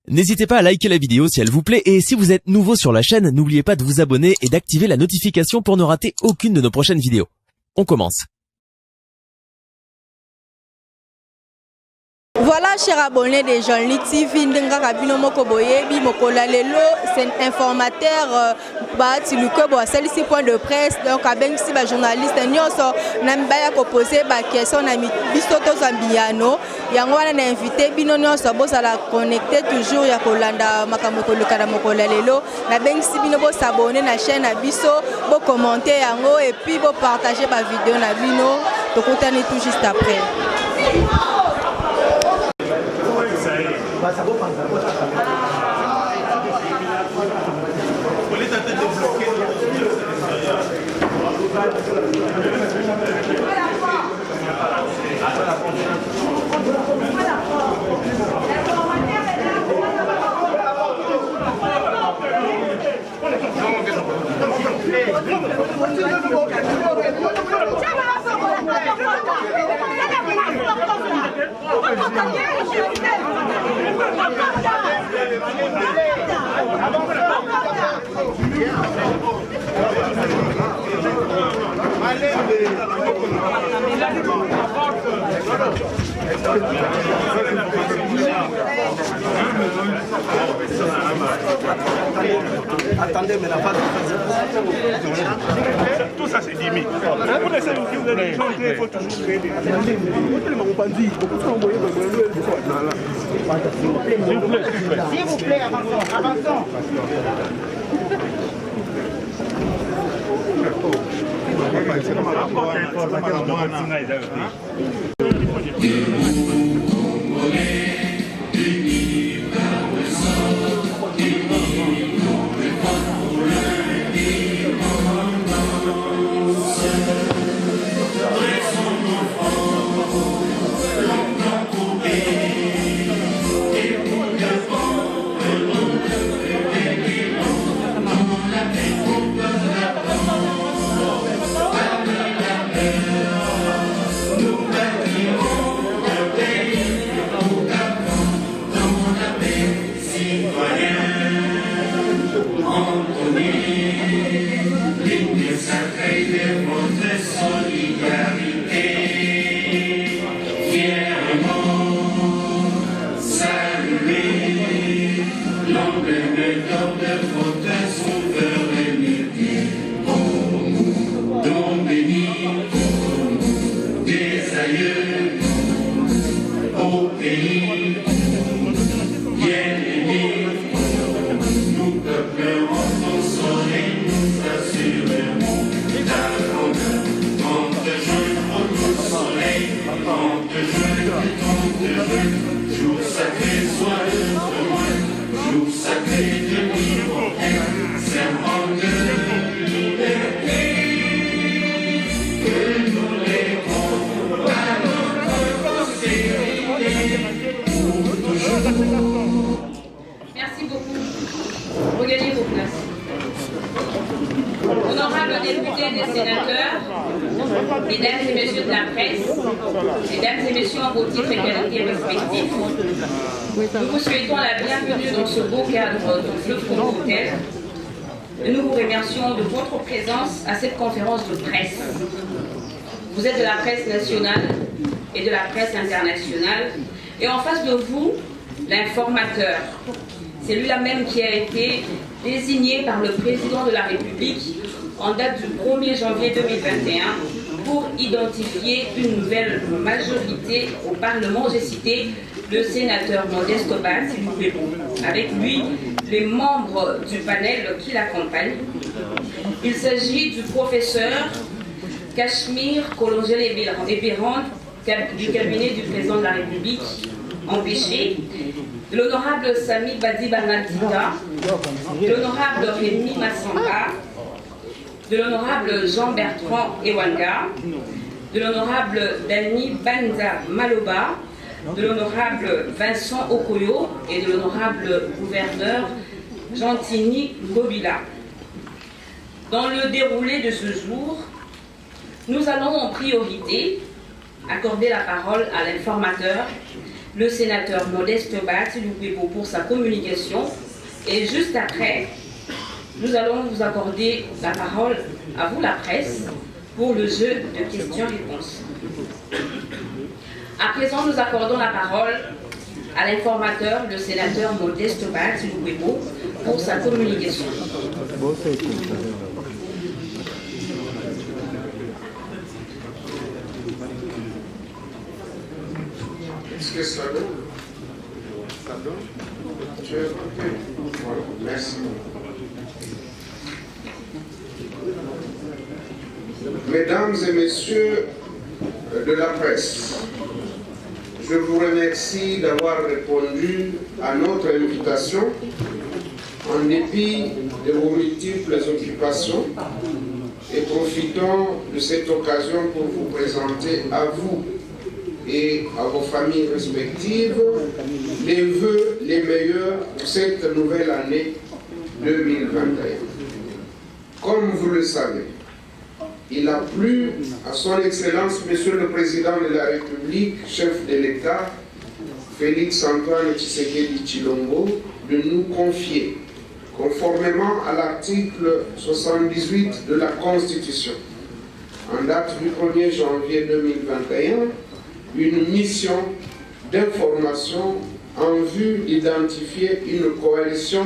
N'hésitez pas à liker la vidéo si elle vous plaît et si vous êtes nouveau sur la chaîne, n'oubliez pas de vous abonner et d'activer la notification pour ne rater aucune de nos prochaines vidéos. On commence. Voilà, chers abonnés de Jean-Ly TV, c'est un informateur qui a point de presse, donc avec un journaliste, nous avons posé des questions à Bisoto Zambiano. Il y a un invité, nous avons connecté toujours à Kolanda, s'abonner à la chaîne, commenter et puis partager la vidéo. Donc, tout juste après. Attendez, mais la phase tout ça c'est limite. Pour les services qui vous avez des gens, il faut toujours créer des... S'il vous plaît, avançons. Merci beaucoup. Regagnez vos places. Honorables députés et sénateurs, mesdames et messieurs de la presse, mesdames et messieurs en vos titres et qualités respectifs, nous vous souhaitons la bienvenue dans ce beau cadre du fleuve Congo-Hôtel. Nous vous remercions de votre présence à cette conférence de presse. Vous êtes de la presse nationale et de la presse internationale, et en face de vous, l'informateur. C'est lui-là même qui a été désigné par le président de la République en date du 1er janvier 2021 pour identifier une nouvelle majorité au Parlement. J'ai cité le sénateur Modeste Obal, s'il vous plaît, avec lui les membres du panel qui l'accompagnent. Il s'agit du professeur Cachemire Kolongele-Ebirand du cabinet du président de la République, empêché, de l'honorable Sami Badi Banatita, de l'honorable Rémi Massamba, de l'honorable Jean-Bertrand Ewanga, de l'honorable Dani Banza Maloba, de l'honorable Vincent Okoyo et de l'honorable gouverneur Gentini Gobila. Dans le déroulé de ce jour, nous allons en priorité accorder la parole à l'informateur le sénateur Modeste Bat Lukwebo pour sa communication. Et juste après, nous allons vous accorder la parole à vous, la presse, pour le jeu de questions-réponses. À présent, nous accordons la parole à l'informateur, le sénateur Modeste Bat Lukwebo, pour sa communication. Est-ce que ça donne? Ça donne? Voilà, merci. Mesdames et messieurs de la presse, je vous remercie d'avoir répondu à notre invitation en dépit de vos multiples occupations et profitons de cette occasion pour vous présenter à vous et à vos familles respectives les vœux les meilleurs pour cette nouvelle année 2021. Comme vous le savez, il a plu à son Excellence, Monsieur le Président de la République, chef de l'État, Félix Antoine Tshisekedi Tshilombo, de nous confier, conformément à l'article 78 de la Constitution, en date du 1er janvier 2021, une mission d'information en vue d'identifier une coalition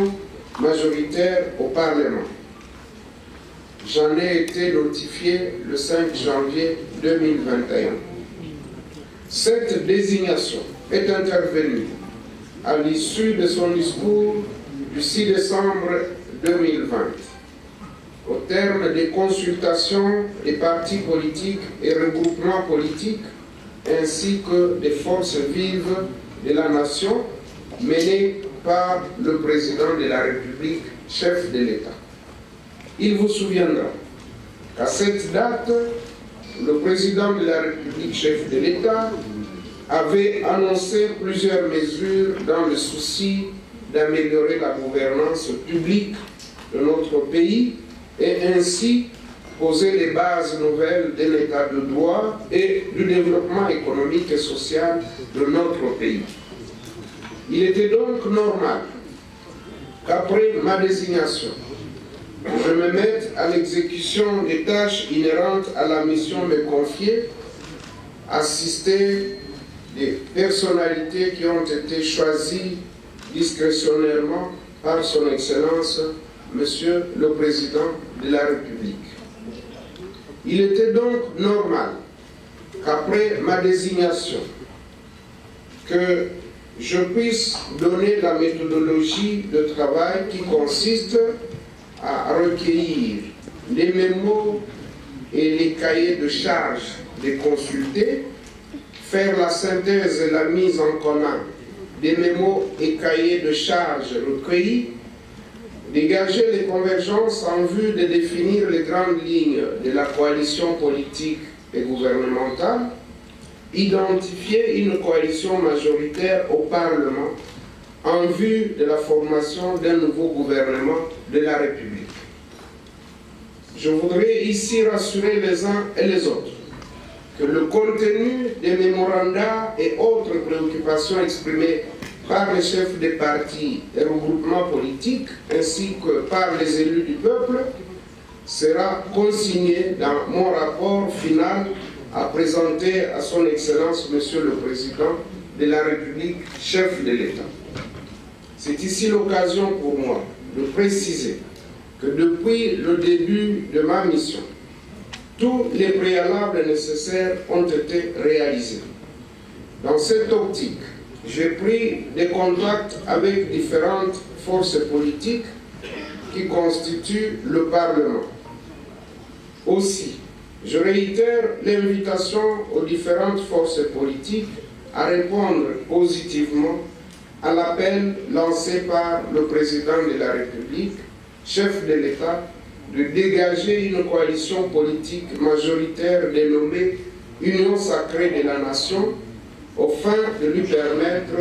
majoritaire au Parlement. J'en ai été notifié le 5 janvier 2021. Cette désignation est intervenue à l'issue de son discours du 6 décembre 2020. Au terme des consultations des partis politiques et regroupements politiques, ainsi que des forces vives de la nation menées par le président de la République, chef de l'État. Il vous souviendra qu'à cette date, le président de la République, chef de l'État, avait annoncé plusieurs mesures dans le souci d'améliorer la gouvernance publique de notre pays et ainsi poser les bases nouvelles d'un état de droit et du développement économique et social de notre pays. Il était donc normal qu'après ma désignation, je me mette à l'exécution des tâches inhérentes à la mission me confiée, assister des personnalités qui ont été choisies discrétionnairement par son Excellence, Monsieur le Président de la République. Il était donc normal qu'après ma désignation, que je puisse donner la méthodologie de travail qui consiste à recueillir les mémos et les cahiers de charges des consultés, faire la synthèse et la mise en commun des mémos et cahiers de charges recueillis, dégager les convergences en vue de définir les grandes lignes de la coalition politique et gouvernementale, identifier une coalition majoritaire au Parlement en vue de la formation d'un nouveau gouvernement de la République. Je voudrais ici rassurer les uns et les autres que le contenu des mémorandas et autres préoccupations exprimées par les chefs des partis et regroupements politiques, ainsi que par les élus du peuple, sera consigné dans mon rapport final à présenter à son Excellence, Monsieur le Président de la République, chef de l'État. C'est ici l'occasion pour moi de préciser que depuis le début de ma mission, tous les préalables nécessaires ont été réalisés. Dans cette optique, j'ai pris des contacts avec différentes forces politiques qui constituent le Parlement. Aussi, je réitère l'invitation aux différentes forces politiques à répondre positivement à l'appel lancé par le président de la République, chef de l'État, de dégager une coalition politique majoritaire dénommée Union sacrée de la nation, au fin de lui permettre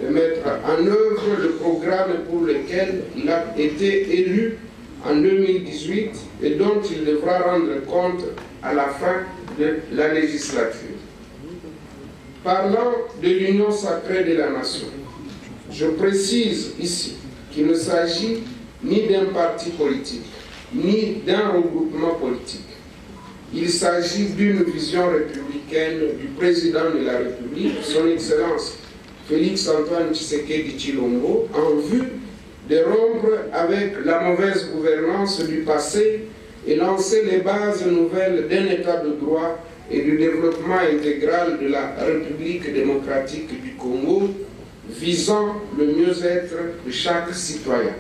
de mettre en œuvre le programme pour lequel il a été élu en 2018 et dont il devra rendre compte à la fin de la législature. Parlant de l'union sacrée de la nation, je précise ici qu'il ne s'agit ni d'un parti politique, ni d'un regroupement politique. Il s'agit d'une vision républicaine du président de la République, son Excellence Félix-Antoine Tshisekedi Tshilombo, en vue de rompre avec la mauvaise gouvernance du passé et lancer les bases nouvelles d'un état de droit et du développement intégral de la République démocratique du Congo, visant le mieux-être de chaque citoyen.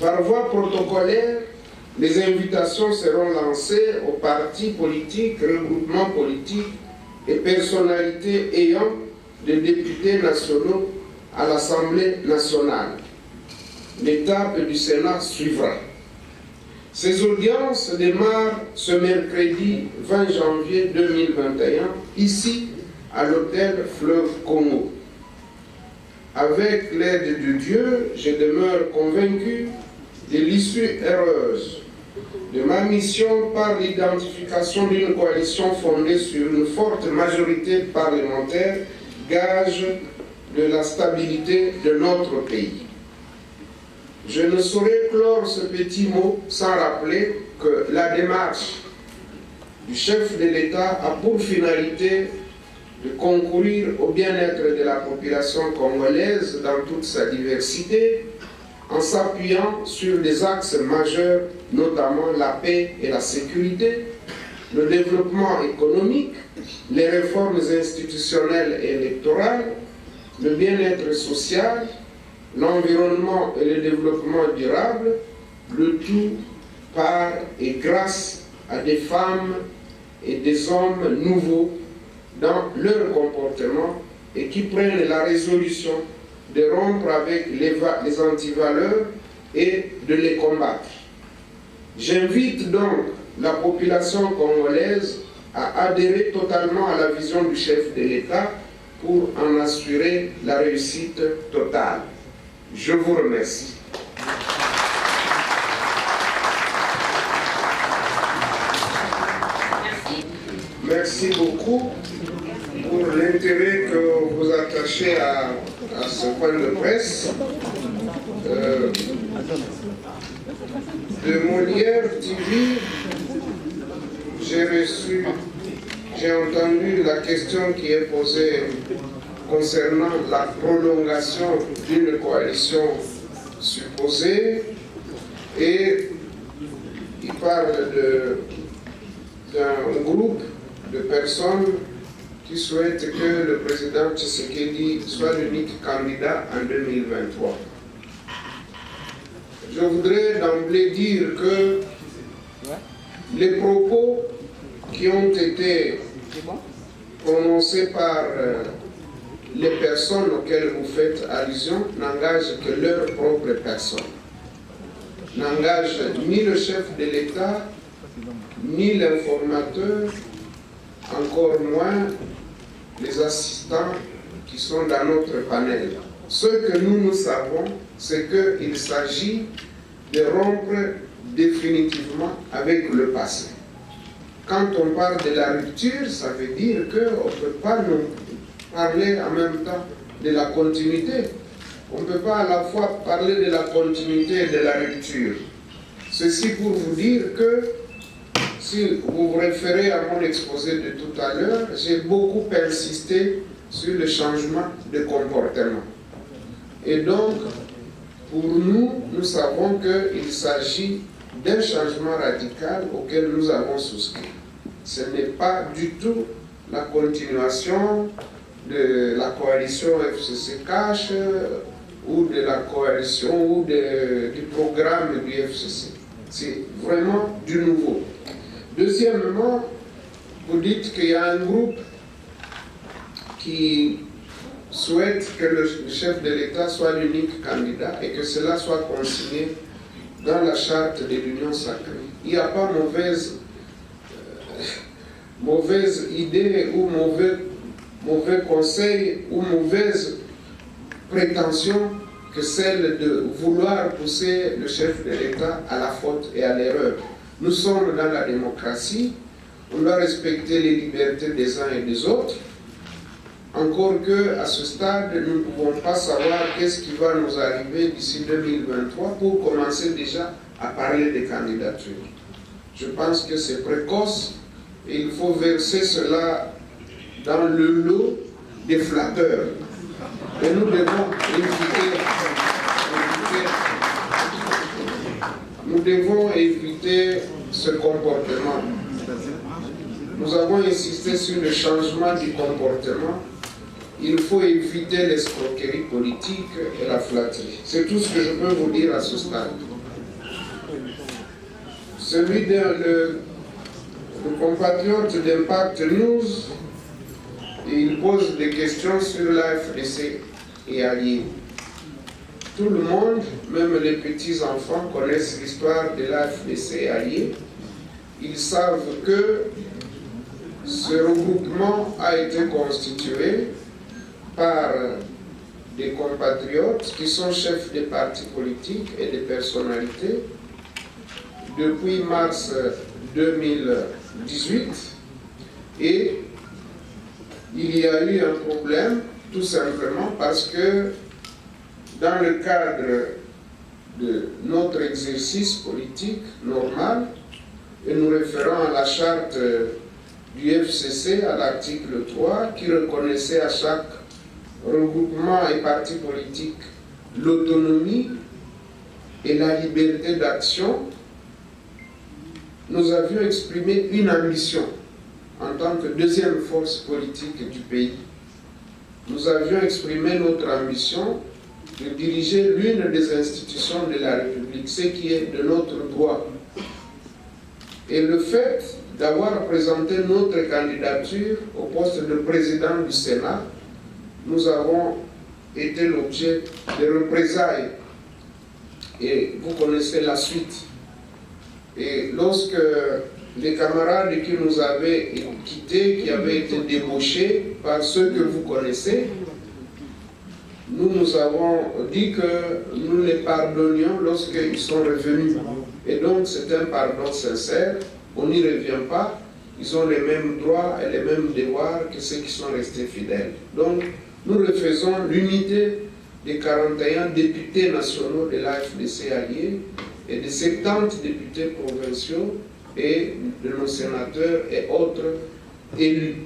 Par voie protocolaire, les invitations seront lancées aux partis politiques, regroupements politiques et personnalités ayant des députés nationaux à l'Assemblée nationale. L'étape du Sénat suivra. Ces audiences démarrent ce mercredi 20 janvier 2021, ici à l'hôtel Fleuve Congo. Avec l'aide de Dieu, je demeure convaincu de l'issue heureuse de ma mission par l'identification d'une coalition fondée sur une forte majorité parlementaire, gage de la stabilité de notre pays. Je ne saurais clore ce petit mot sans rappeler que la démarche du chef de l'État a pour finalité de concourir au bien-être de la population congolaise dans toute sa diversité, en s'appuyant sur des axes majeurs, notamment la paix et la sécurité, le développement économique, les réformes institutionnelles et électorales, le bien-être social, l'environnement et le développement durable, le tout par et grâce à des femmes et des hommes nouveaux dans leur comportement et qui prennent la résolution de rompre avec les antivaleurs et de les combattre. J'invite donc la population congolaise à adhérer totalement à la vision du chef de l'État pour en assurer la réussite totale. Je vous remercie. Merci beaucoup pour l'intérêt que vous attachez à ce point de presse. De Molière TV, j'ai entendu la question qui est posée concernant la prolongation d'une coalition supposée, et il parle d'un groupe de personnes qui souhaitent que le président Tshisekedi soit l'unique candidat en 2023. Je voudrais d'emblée dire que les propos qui ont été prononcés par les personnes auxquelles vous faites allusion n'engagent que leur propre personne. N'engagent ni le chef de l'État, ni l'informateur, encore moins les assistants qui sont dans notre panel. Ce que nous savons, c'est qu'il s'agit de rompre définitivement avec le passé. Quand on parle de la rupture, ça veut dire qu'on ne peut pas nous parler en même temps de la continuité. On ne peut pas à la fois parler de la continuité et de la rupture. Ceci pour vous dire que, si vous vous référez à mon exposé de tout à l'heure, j'ai beaucoup insisté sur le changement de comportement. Et donc, pour nous, nous savons qu'il s'agit d'un changement radical auquel nous avons souscrit. Ce n'est pas du tout la continuation de la coalition FCC Cash ou de la coalition ou du programme du FCC. C'est vraiment du nouveau. Deuxièmement, vous dites qu'il y a un groupe qui souhaite que le chef de l'État soit l'unique candidat et que cela soit consigné dans la charte de l'Union sacrée. Il n'y a pas mauvaise idée ou mauvais conseil ou mauvaise prétention que celle de vouloir pousser le chef de l'État à la faute et à l'erreur. Nous sommes dans la démocratie, on doit respecter les libertés des uns et des autres, encore que à ce stade, nous ne pouvons pas savoir qu'est-ce qui va nous arriver d'ici 2023 pour commencer déjà à parler des candidatures. Je pense que c'est précoce et il faut verser cela dans le lot des flatteurs. Et nous devons éviter ce comportement. Nous avons insisté sur le changement du comportement. Il faut éviter l'escroquerie politique et la flatterie. C'est tout ce que je peux vous dire à ce stade. Celui le compatriote d'Impact News, il pose des questions sur l'AFDC et alliés. Tout le monde, même les petits-enfants, connaissent l'histoire de l'AFDC et alliés. Ils savent que ce regroupement a été constitué par des compatriotes qui sont chefs des partis politiques et des personnalités depuis mars 2018 et il y a eu un problème tout simplement parce que dans le cadre de notre exercice politique normal, et nous référons à la charte du FCC à l'article 3 qui reconnaissait à chaque regroupement et parti politique l'autonomie et la liberté d'action, nous avions exprimé une ambition en tant que deuxième force politique du pays. Nous avions exprimé notre ambition de diriger l'une des institutions de la République, ce qui est de notre droit. Et le fait d'avoir présenté notre candidature au poste de président du Sénat, nous avons été l'objet de représailles. Et vous connaissez la suite. Et lorsque les camarades qui nous avaient quittés, qui avaient été débauchés par ceux que vous connaissez, nous avons dit que nous les pardonnions lorsqu'ils sont revenus. Et donc c'est un pardon sincère, on n'y revient pas, ils ont les mêmes droits et les mêmes devoirs que ceux qui sont restés fidèles. Donc nous refaisons l'unité des 41 députés nationaux de l'AFDC alliés et des 70 députés provinciaux et de nos sénateurs et autres élus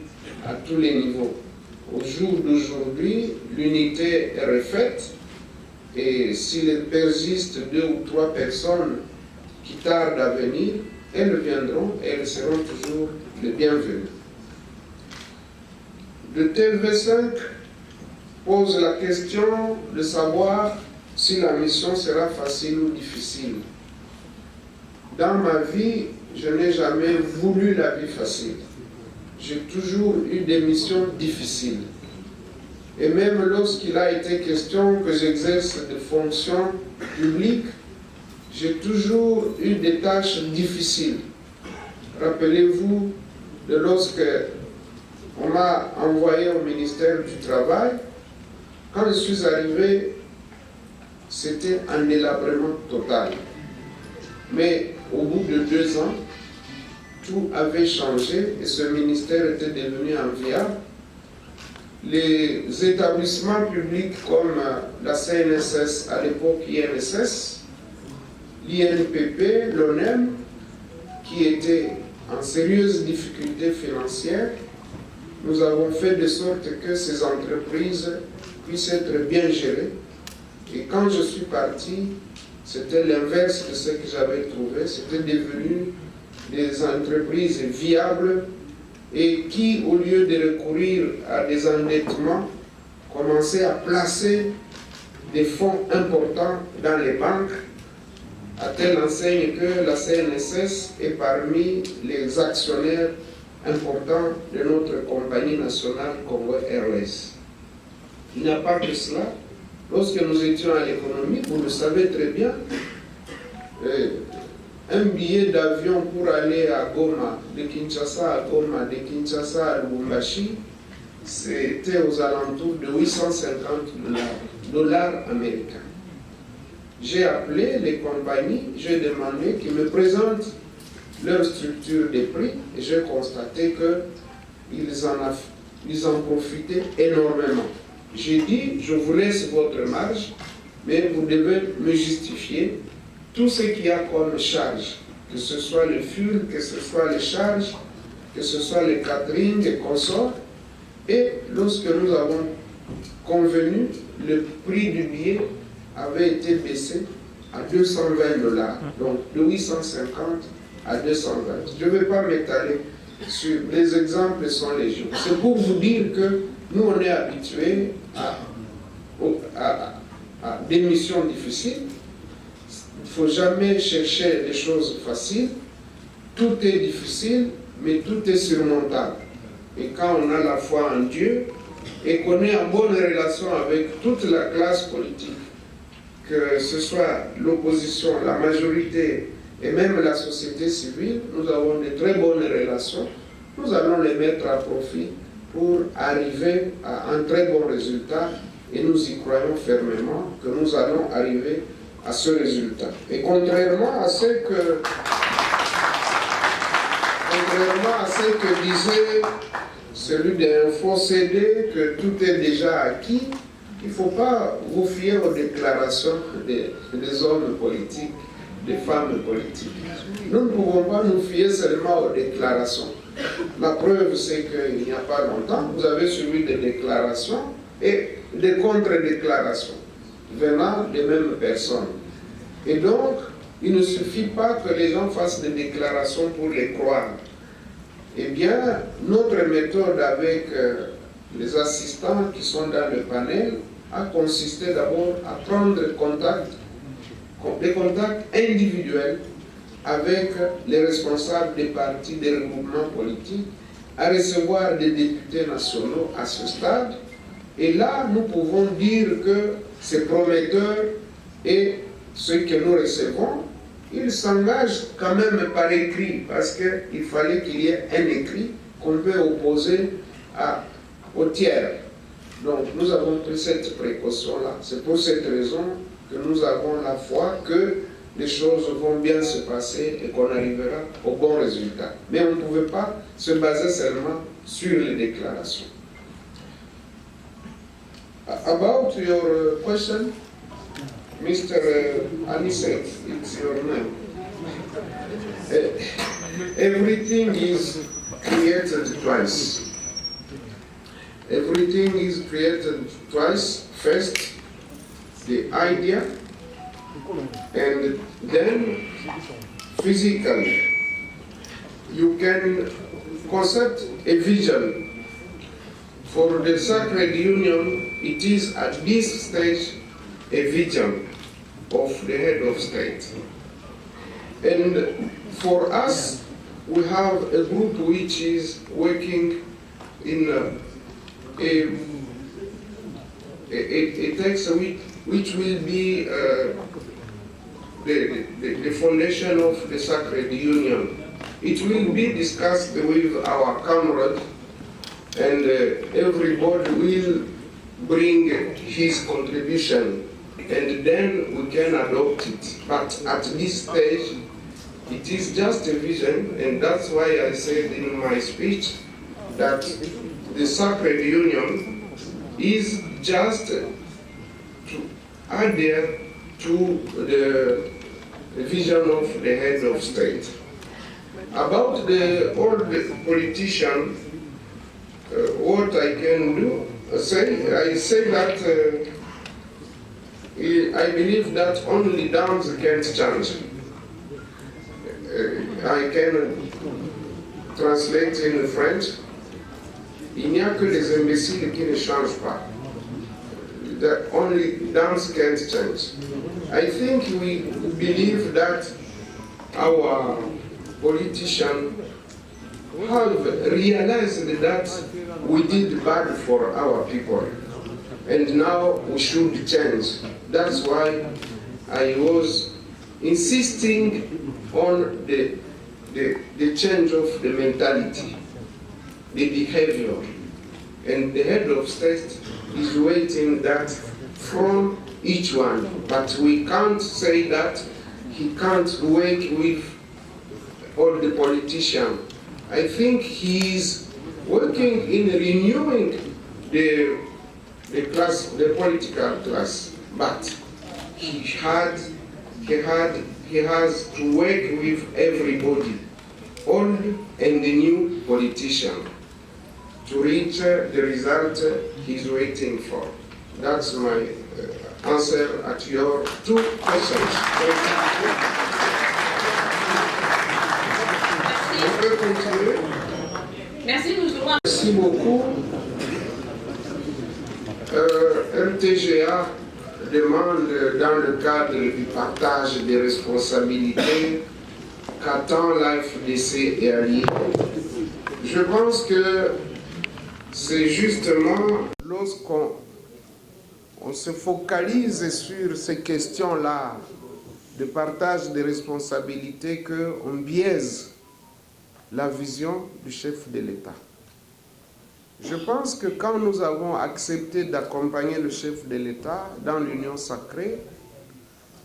à tous les niveaux. Au jour d'aujourd'hui, l'unité est refaite et s'il persiste 2 ou 3 personnes qui tardent à venir, elles viendront et elles seront toujours les bienvenues. Le TV5 pose la question de savoir si la mission sera facile ou difficile. Dans ma vie, je n'ai jamais voulu la vie facile. J'ai toujours eu des missions difficiles. Et même lorsqu'il a été question que j'exerce des fonctions publiques, j'ai toujours eu des tâches difficiles. Rappelez-vous de lorsque on m'a envoyé au ministère du Travail, quand je suis arrivé, c'était un délabrement total. Mais au bout de 2 ans, tout avait changé et ce ministère était devenu enviable. Les établissements publics comme la CNSS, à l'époque INSS, l'INPP, l'ONEM, qui étaient en sérieuse difficulté financière, nous avons fait de sorte que ces entreprises puissent être bien gérées. Et quand je suis parti, c'était l'inverse de ce que j'avais trouvé. C'était devenu des entreprises viables et qui, au lieu de recourir à des endettements, commençaient à placer des fonds importants dans les banques, à telle enseigne que la CNSS est parmi les actionnaires importants de notre compagnie nationale Congo Airways. Il n'y a pas que cela. Lorsque nous étions à l'économie, vous le savez très bien, un billet d'avion pour aller à Goma, de Kinshasa à Goma, de Kinshasa à Lubumbashi, c'était aux alentours de 850 dollars américains. J'ai appelé les compagnies, j'ai demandé qu'ils me présentent leur structure des prix et j'ai constaté qu'ils en ils en profitaient énormément. J'ai dit, je vous laisse votre marge, mais vous devez me justifier tout ce qu'il y a comme charge, que ce soit le fuel, que ce soit les charges, que ce soit les catering et consorts. Et lorsque nous avons convenu, le prix du billet avait été baissé à $220, donc de 850 à 220. Je ne vais pas m'étaler sur les exemples sont légion. C'est pour vous dire que nous on est habitués à des missions difficiles. Il ne faut jamais chercher des choses faciles. Tout est difficile, mais tout est surmontable. Et quand on a la foi en Dieu et qu'on est en bonne relation avec toute la classe politique, que ce soit l'opposition, la majorité et même la société civile, nous avons de très bonnes relations. Nous allons les mettre à profit pour arriver à un très bon résultat et nous y croyons fermement que nous allons arriver à ce résultat. Et contrairement à ce que disait celui d'Info CD, que tout est déjà acquis, il ne faut pas vous fier aux déclarations des hommes politiques, des femmes politiques. Nous ne pouvons pas nous fier seulement aux déclarations. La preuve, c'est qu'il n'y a pas longtemps, vous avez suivi des déclarations et des contre-déclarations venant des mêmes personnes. Et donc, il ne suffit pas que les gens fassent des déclarations pour les croire. Eh bien, notre méthode avec les assistants qui sont dans le panel a consisté d'abord à prendre des contacts individuels avec les responsables des partis, des regroupements politiques, à recevoir des députés nationaux à ce stade. Et là, nous pouvons dire que c'est prometteur et ce que nous recevons, ils s'engagent quand même par écrit, parce qu'il fallait qu'il y ait un écrit qu'on peut opposer au tiers. Donc nous avons pris cette précaution-là. C'est pour cette raison que nous avons la foi que les choses vont bien se passer et qu'on arrivera au bon résultat. Mais on ne pouvait pas se baser seulement sur les déclarations. About your question, Mr. Anisette, it's your name. Everything is created twice. Everything is created twice. First, the idea, and then physically. You can concept a vision. For the Sacred Union, it is at this stage a vision of the head of state. And for us, we have a group which is working in a text which will be the foundation of the Sacred Union. It will be discussed with our comrade, and everybody will bring his contribution, and then we can adopt it. But at this stage, it is just a vision, and that's why I said in my speech that the Sacred Union is just to adhere to the vision of the head of state. About the old politician, what I can do, I say that I believe that only dams can change. I can translate in French. Il n'y a que les imbéciles qui ne changent pas. That only dams can't change. I think we believe that our politicians have realized that we did bad for our people, and now we should change. That's why I was insisting on the change of the mentality, the behavior, and the head of state is waiting that from each one. But we can't say that he can't work with all the politicians. I think he is working in renewing the political class, but he has to work with everybody, old and the new politician, to reach the result he's waiting for. That's my answer at your two questions. On peut continuer? Merci, nous jouons. Merci beaucoup. RTGA demande, dans le cadre du partage des responsabilités, qu'attend l'AFDC et alliés. Je pense que c'est justement lorsqu'on se focalise sur ces questions-là de partage des responsabilités qu'on biaise la vision du chef de l'État. Je pense que quand nous avons accepté d'accompagner le chef de l'État dans l'Union sacrée,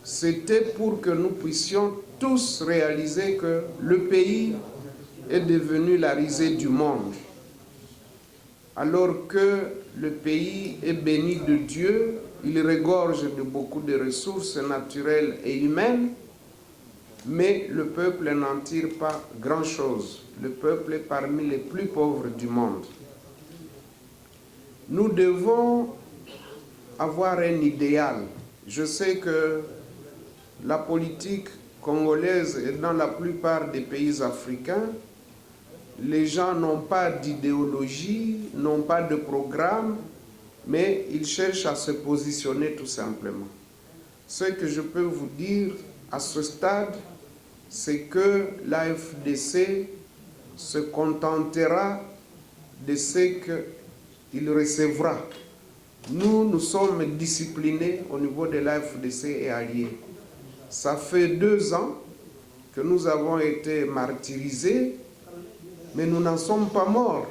c'était pour que nous puissions tous réaliser que le pays est devenu la risée du monde. Alors que le pays est béni de Dieu, il regorge de beaucoup de ressources naturelles et humaines, mais le peuple n'en tire pas grand-chose. Le peuple est parmi les plus pauvres du monde. Nous devons avoir un idéal. Je sais que la politique congolaise et dans la plupart des pays africains, les gens n'ont pas d'idéologie, n'ont pas de programme, mais ils cherchent à se positionner tout simplement. Ce que je peux vous dire à ce stade, c'est que l'AFDC se contentera de ce qu'il recevra. Nous sommes disciplinés au niveau de l'AFDC et alliés. Ça fait 2 ans que nous avons été martyrisés, mais nous n'en sommes pas morts.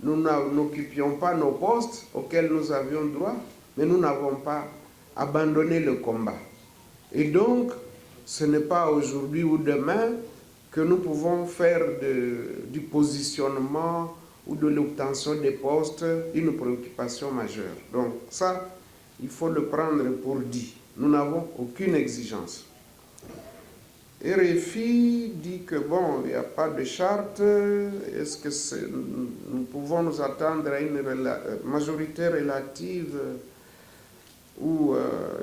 Nous n'occupions pas nos postes auxquels nous avions droit, mais nous n'avons pas abandonné le combat. Et donc, ce n'est pas aujourd'hui ou demain que nous pouvons faire du positionnement ou de l'obtention des postes une préoccupation majeure. Donc ça, il faut le prendre pour dit. Nous n'avons aucune exigence. RFI dit que bon, il n'y a pas de charte. Est-ce que nous pouvons nous attendre à une majorité relative ou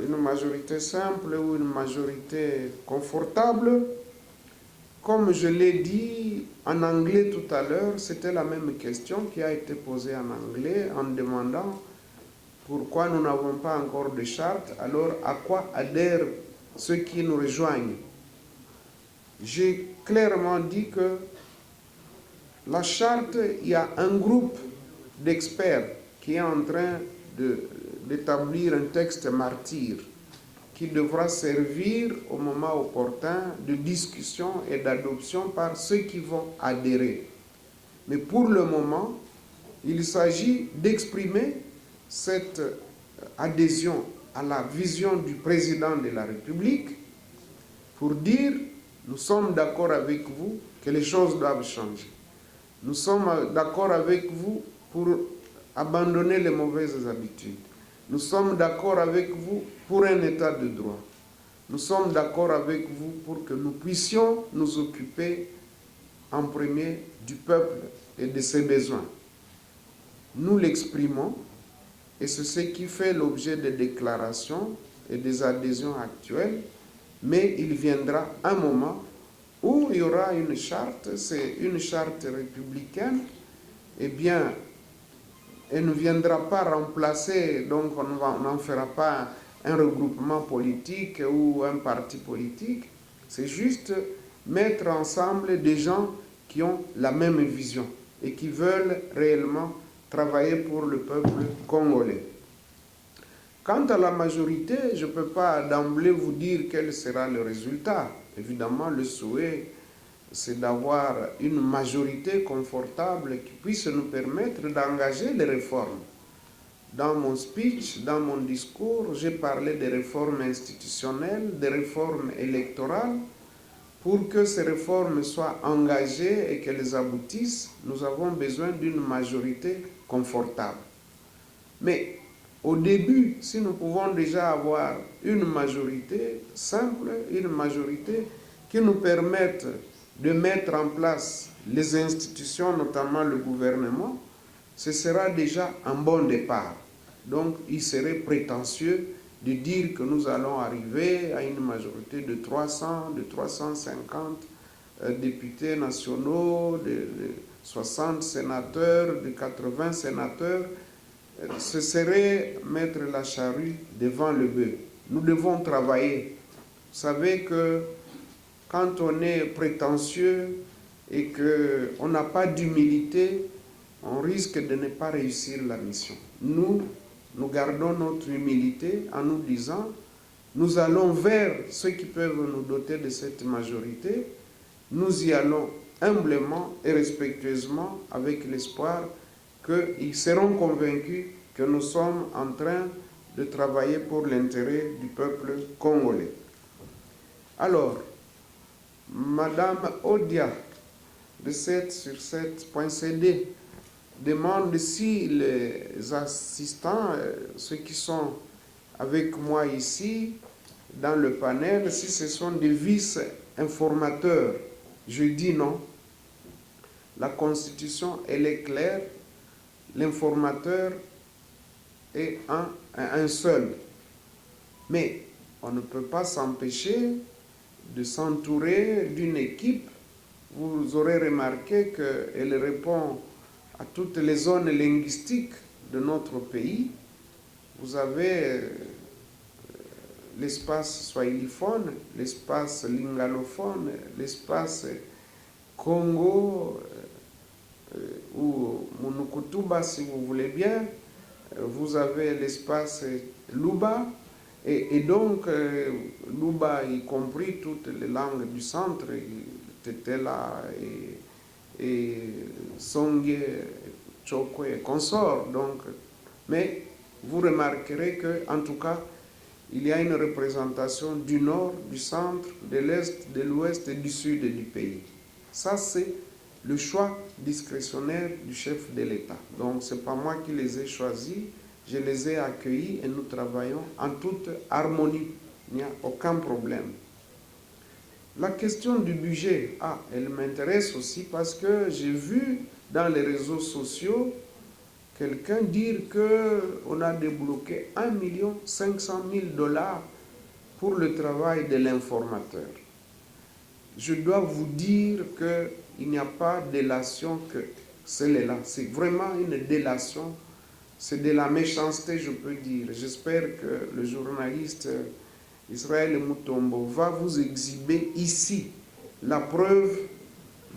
une majorité simple ou une majorité confortable? Comme je l'ai dit en anglais tout à l'heure, c'était la même question qui a été posée en anglais en demandant pourquoi nous n'avons pas encore de charte, alors à quoi adhèrent ceux qui nous rejoignent? J'ai clairement dit que la charte, il y a un groupe d'experts qui est en train d'établir un texte martyr qui devra servir au moment opportun de discussion et d'adoption par ceux qui vont adhérer. Mais pour le moment, il s'agit d'exprimer cette adhésion à la vision du président de la République pour dire nous sommes d'accord avec vous que les choses doivent changer. Nous sommes d'accord avec vous pour abandonner les mauvaises habitudes. Nous sommes d'accord avec vous pour un état de droit. Nous sommes d'accord avec vous pour que nous puissions nous occuper en premier du peuple et de ses besoins. Nous l'exprimons et c'est ce qui fait l'objet des déclarations et des adhésions actuelles, mais il viendra un moment où il y aura une charte, c'est une charte républicaine, eh bien, elle ne viendra pas remplacer, donc on n'en fera pas un regroupement politique ou un parti politique, c'est juste mettre ensemble des gens qui ont la même vision et qui veulent réellement travailler pour le peuple congolais. Quant à la majorité, je ne peux pas d'emblée vous dire quel sera le résultat. Évidemment, le souhait, c'est d'avoir une majorité confortable qui puisse nous permettre d'engager les réformes. Dans mon speech, dans mon discours, j'ai parlé des réformes institutionnelles, des réformes électorales, pour que ces réformes soient engagées et qu'elles aboutissent, nous avons besoin d'une majorité confortable. Mais au début, si nous pouvons déjà avoir une majorité simple, une majorité qui nous permette de mettre en place les institutions, notamment le gouvernement, ce sera déjà un bon départ. Donc, il serait prétentieux de dire que nous allons arriver à une majorité de 300, de 350 députés nationaux, de 60 sénateurs, de 80 sénateurs. Ce serait mettre la charrue devant le bœuf. Nous devons travailler. Vous savez que quand on est prétentieux et qu'on n'a pas d'humilité, on risque de ne pas réussir la mission. Nous gardons notre humilité en nous disant, nous allons vers ceux qui peuvent nous doter de cette majorité, nous y allons humblement et respectueusement avec l'espoir qu'ils seront convaincus que nous sommes en train de travailler pour l'intérêt du peuple congolais. Alors, Madame Odia, de 7 sur 7.cd, demande si les assistants, ceux qui sont avec moi ici, dans le panel, si ce sont des vice-informateurs. Je dis non. La Constitution, elle est claire. L'informateur est un seul. Mais on ne peut pas s'empêcher de s'entourer d'une équipe. Vous aurez remarqué qu'elle répond à toutes les zones linguistiques de notre pays. Vous avez l'espace swahiliphone, l'espace lingalophone, l'espace Congo, ou Munukutuba si vous voulez bien. Vous avez l'espace Luba, et donc Luba y compris toutes les langues du centre, Tetela et Songye, Chokwe et consorts. Donc, mais vous remarquerez qu'en tout cas, il y a une représentation du nord, du centre, de l'est, de l'ouest et du sud du pays. Ça, c'est le choix discrétionnaire du chef de l'État. Donc, ce n'est pas moi qui les ai choisis, je les ai accueillis et nous travaillons en toute harmonie. Il n'y a aucun problème. La question du budget, elle m'intéresse aussi parce que j'ai vu dans les réseaux sociaux quelqu'un dire qu'on a débloqué 1 500 000 $ pour le travail de l'informateur. Je dois vous dire qu'il n'y a pas de délation que celle-là. C'est vraiment une délation. C'est de la méchanceté, je peux dire. J'espère que le journaliste Israël Mutombo va vous exhiber ici la preuve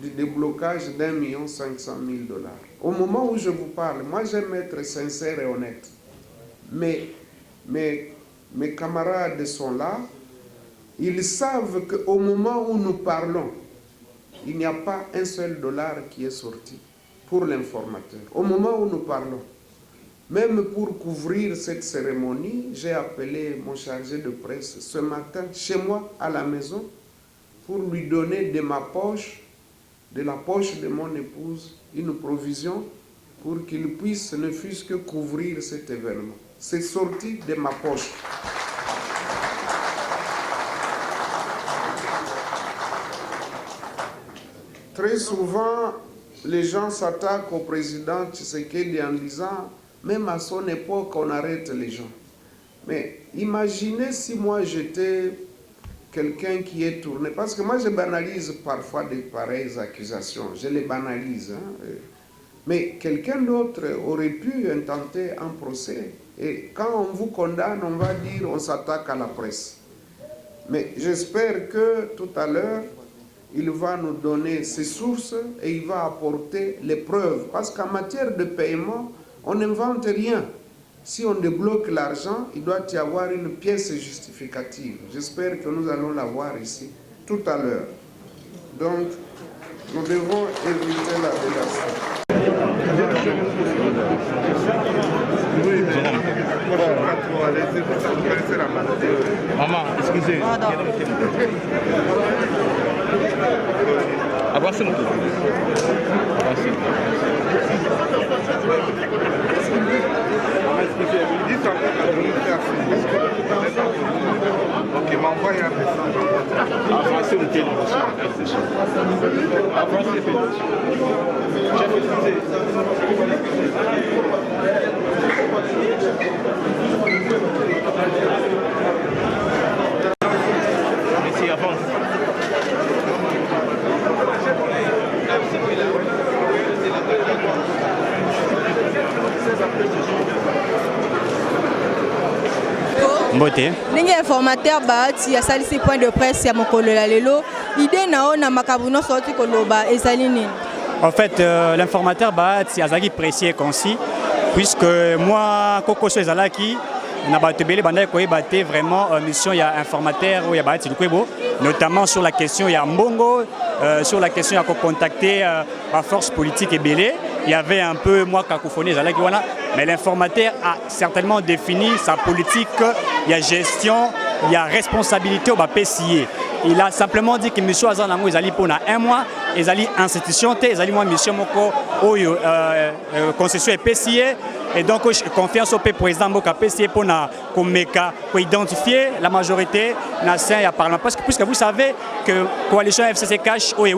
du déblocage d'1 500 000 $. Au moment où je vous parle, moi j'aime être sincère et honnête. Mais mes camarades sont là. Ils savent qu'au moment où nous parlons, il n'y a pas un seul dollar qui est sorti pour l'informateur. Au moment où nous parlons, même pour couvrir cette cérémonie, j'ai appelé mon chargé de presse ce matin chez moi à la maison pour lui donner de ma poche, de la poche de mon épouse, une provision pour qu'il puisse ne fût-ce que couvrir cet événement. C'est sorti de ma poche. Très souvent, les gens s'attaquent au président Tshisekedi en disant « même à son époque, on arrête les gens ». Mais imaginez si moi j'étais quelqu'un qui est tourné, parce que moi je banalise parfois de pareilles accusations, je les banalise, mais quelqu'un d'autre aurait pu intenter un procès, et quand on vous condamne, on va dire on s'attaque à la presse. Mais j'espère que tout à l'heure, il va nous donner ses sources et il va apporter les preuves, parce qu'en matière de paiement, on n'invente rien. Si on débloque l'argent, il doit y avoir une pièce justificative. J'espère que nous allons la voir ici tout à l'heure. Donc, nous devons éviter la délation. Maman, excusez. Ok, m'envoie un message. Avancez une télévision. Avancez Ici, avance. Mbote. Ndenge informateur baati asalisi point de presse ya mokolo la lelo idée nao na makambo nyonso oti koloba ezali nini? En fait, l'informateur baati azaki précis et concis puisque moi kokoso ezalaki na bato ebele bandaki koyeba te vraiment mission ya informateur oyo ya baati lukwebo, notamment sur la question ya mbongo, sur la question ya contacter la force politique ebele. Il y avait un peu moi cacophonie ezalaki wana, mais l'informateur a certainement défini sa politique, il y a gestion, il y a responsabilité au PCI. Il a simplement dit que mission Azanango ezali pour un mois, ezali institution te, ezali moi mission moko oyo concession et PCI. Et donc, confiance au président Mboka PCI pour identifier la majorité nationale à Parlement. Parce que puisque vous savez que la coalition FCC Cash, puisqu'il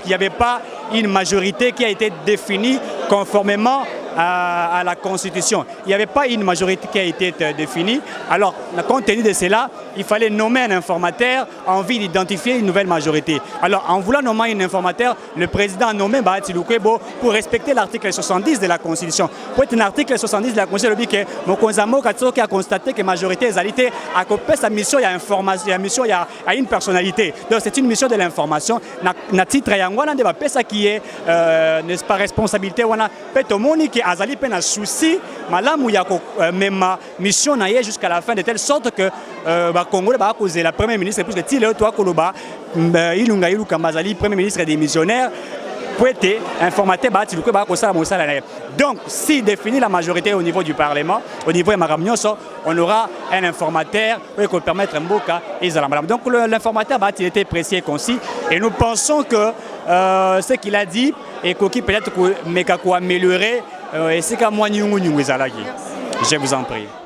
n'y avait pas une majorité qui a été définie conformément à la Constitution. Il n'y avait pas une majorité qui a été définie. Alors, compte tenu de cela, il fallait nommer un informateur en vue d'identifier une nouvelle majorité. Alors, en voulant nommer un informateur, le président a nommé Bahati Lukwebo pour respecter l'article 70 de la Constitution. Pour être un article 70 de la Constitution, il dit que Mokonzamo Katsoki a constaté que la majorité des alités a coupé sa mission, il y a information, il y a mission, il y a une personnalité. Donc, c'est une mission de l'information. Na titre Yangwana de Bapesa qui est, n'est-ce pas, responsabilité. Wana Petomoni qui azali pe na souci malamu ya ko même mission na ye jusqu'à la fin de telle sorte que ba Congo ba causer la premier ministre plus que tile toi koloba ilunga iluka mazali premier ministre démissionnaire pour être informateur ba tiluka ba ko sala mo sala. Donc si définit la majorité au niveau du Parlement, au niveau de Maramnyoso, on aura un informateur pour permettre Mboka et Zalamala. Donc l'informateur il était précis et concis et nous pensons que ce qu'il a dit et qui peut-être améliorer et c'est qu'à moi, je vous en prie.